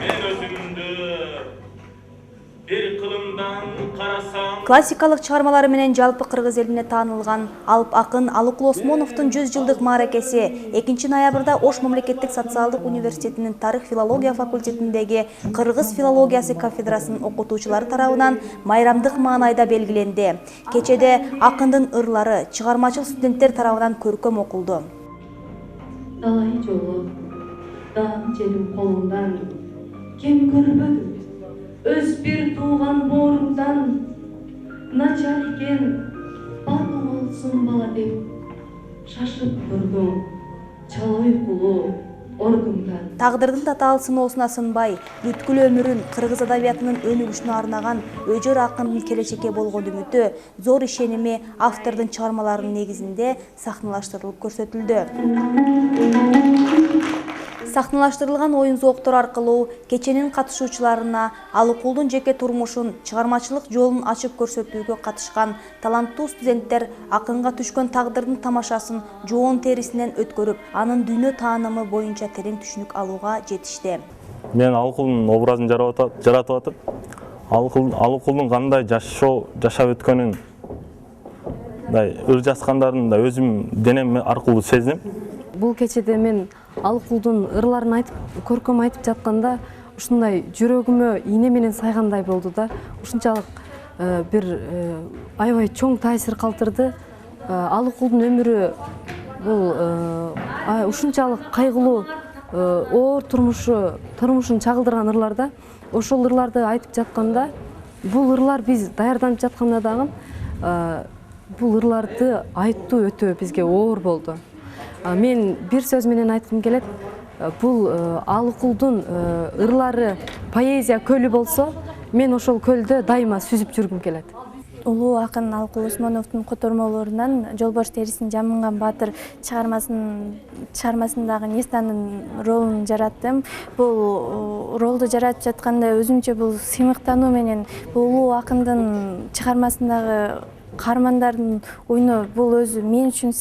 мен özümdü bir kılımdan karasam. Классикалык чыгармалары менен жалпы кыргыз элине таанылган алып акын Алыкул Осмоновдун 100 жылдык мааракеси 2 ноябрда Ош мамлекеттик социалдык университетинин тарых филология факультетиндеги кыргыз филологиясы кафедрасынын окутуучулары тарабынан майрамдык маанайда белгиленди. Кечеде акындын ырлары чыгармачыл студенттер тарабынан көркөм окулду. Далай жолу, дагы желим колумдан, кем көрбөдүм, өз бир тууган боорумдан, начар экен, бала болсун бала деп, шашып турдум, чала уйкулуу ордумдан. Тагдырдын татаал сыноосуна сынбай, бүткүл өмүрүн кыргыз адабиятынын өнүгүшүнө арнаган Өжөр акындын келечекке болгон үмүтү, зор ишеними автордун чыгармаларынын негизинде сахналаштырылып көрсөтүлдү. Сахналаштырылган оюн зооктор аркылуу кеченин катышуучуларына Алыкулдун жеке турмушун, чыгармачылык жолун ачып көрсөтүүгө катышкан таланттуу студенттер акынга түшкөн тагдырдын тамашасын жоон терисинен өткөрүп, анын дүйнө таанымы боюнча терең түшүнүк алууга жетишти. Мен Алыкулдун образын жаратып атып, Алыкулдун кандай жашап өткөнүн, ыр жазгандарын да өзүм денем аркылуу сездим. Бул кечеде мен Алыкулдун ырларын айтып, көркөм айтып жатканда, ушундай жүрөгүмө ийне менен сайгандай болду да. Ушунчалык бир аябай чоң таасир калтырды. Алыкулдун өмүрү бул ушунчалык кайгылуу, оор турмушун чагылдырган ырларда. Ошол ырларды айтып жатканда, бул ырлар биз даярданып жатканда дагы бул ырларды айтуу өтө бизге оор болду. Мен бир сөз менен айткым келет. Бул Алыкулдун ырлары поэзия көлү болсо, мен ошол көлдө дайыма сүзүп жүргүм келет. Улуу акын Алыкул Осмоновдун котормолорунан Жолбош терисин жамынган баатыр чыгармасындагы Нестанын ролун жараттым. Бул ролду жаратып жатканда өзүмчө бул сыймыктануу менен бул улуу акындын чыгармасындагы каармандардын оюну бул өзү мен үчүн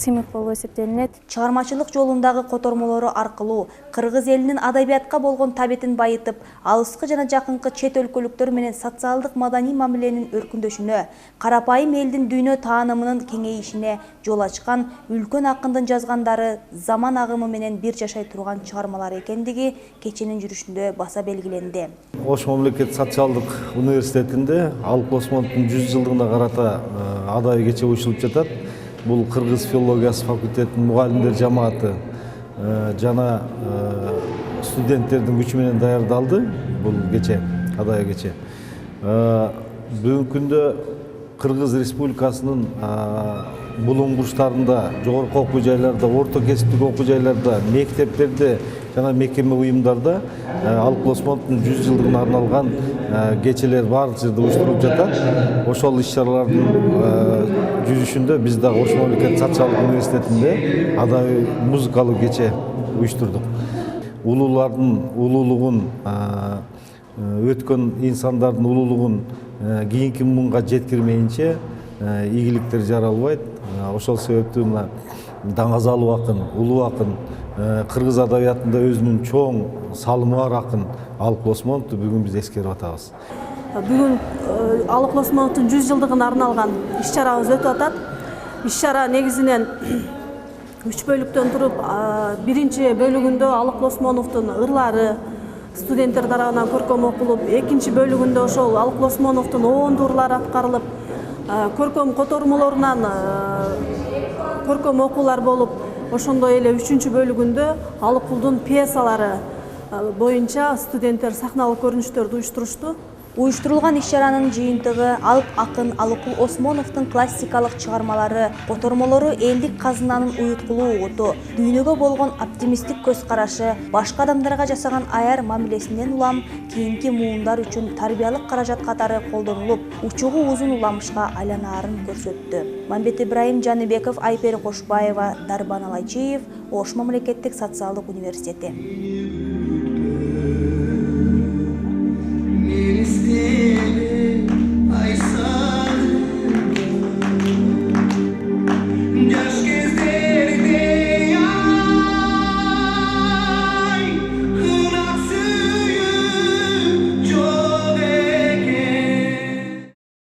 сыймык болуп эсептелинет. Чыгармачылык жолундагы котормолору аркылуу кыргыз элинин адабиятка болгон табитин байытып, алыскы жана жакынкы чет өлкөлүктөр менен социалдык маданий мамиленин өркүндөшүнө, карапайым элдин дүйнө таанымынын кеңейишине жол ачкан үлкөн акындын жазгандары заман агымы менен бир жашай турган чыгармалар экендиги кеченин жүрүшүндө баса белгиленди. Ош мамлекеттик социалдык университетинде Алыкул Осмоновдун 100 жылдыгына карата адай кече уюштуруп жатат. Бул кыргыз филологиясы факультетинин мугалимдер жамааты жана студенттердин күчү менен даярдалды. Бул кече, адай кече. Бүгүнкү күндө Кыргыз Республикасынын булуң бурчтарында, жогорку окуу жайларда, орто кесиптик окуу жайларда, мектептерде жана мекеме уюмдарда Алыкул Осмоновдун 100 жылдыгына арналган кечелер баардык жерде уюштурулуп жатат. Ошол иш-чаралардын жүрүшүндө биз дагы Ош мамлекеттик социалдык университетинде адай музыкалык кече уюштурдук. Улуулардын улуулугун, өткөн инсандардын улуулугун кийинки муңга жеткирмейинче ийгиликтер жаралбайт. Ошол себептүү мына даңазалуу акын, улуу акын, кыргыз адабиятында өзүнүн чоң салымы бар акын Алыкул Осмоновду бүгүн биз эскерип атабыз. Бүгүн Алыкул Осмоновдун 100 жылдыгына арналган иш-чарабыз өтүп атат. Иш-чара негизинен 3 бөлүктөн туруп, биринчи бөлүгүндө Алыкул Осмоновдун ырлары студенттер тарабынан көркөм окулуп, экинчи бөлүгүндө ошол Алыкул Осмоновдун оонду ырлары аткарылып, көркөм котормолорунан көркөм окуулар болуп, ошондой эле үчүнчү бөлүгүндө Алыкулдун пьесалары боюнча студенттер сахналык көрүнүштөрдү уюштурушту. Уюштурулган иш-чаранын жыйынтыгы алып акын Алыкул Осмоновдун классикалык чыгармалары, котормолору элдик казынанын уюткулуу угуту, дүйнөгө болгон оптимисттик көз карашы, башка адамдарга жасаган аяр мамилесинен улам кийинки муундар үчүн тарбиялык каражат катары колдонулуп, учугу узун уламышка айланаарын көрсөттү. Мамбет Ибраим Жаныбеков, Айпери Кошбаева, Дарбан Алайчиев, Ош мамлекеттик социалдык университети.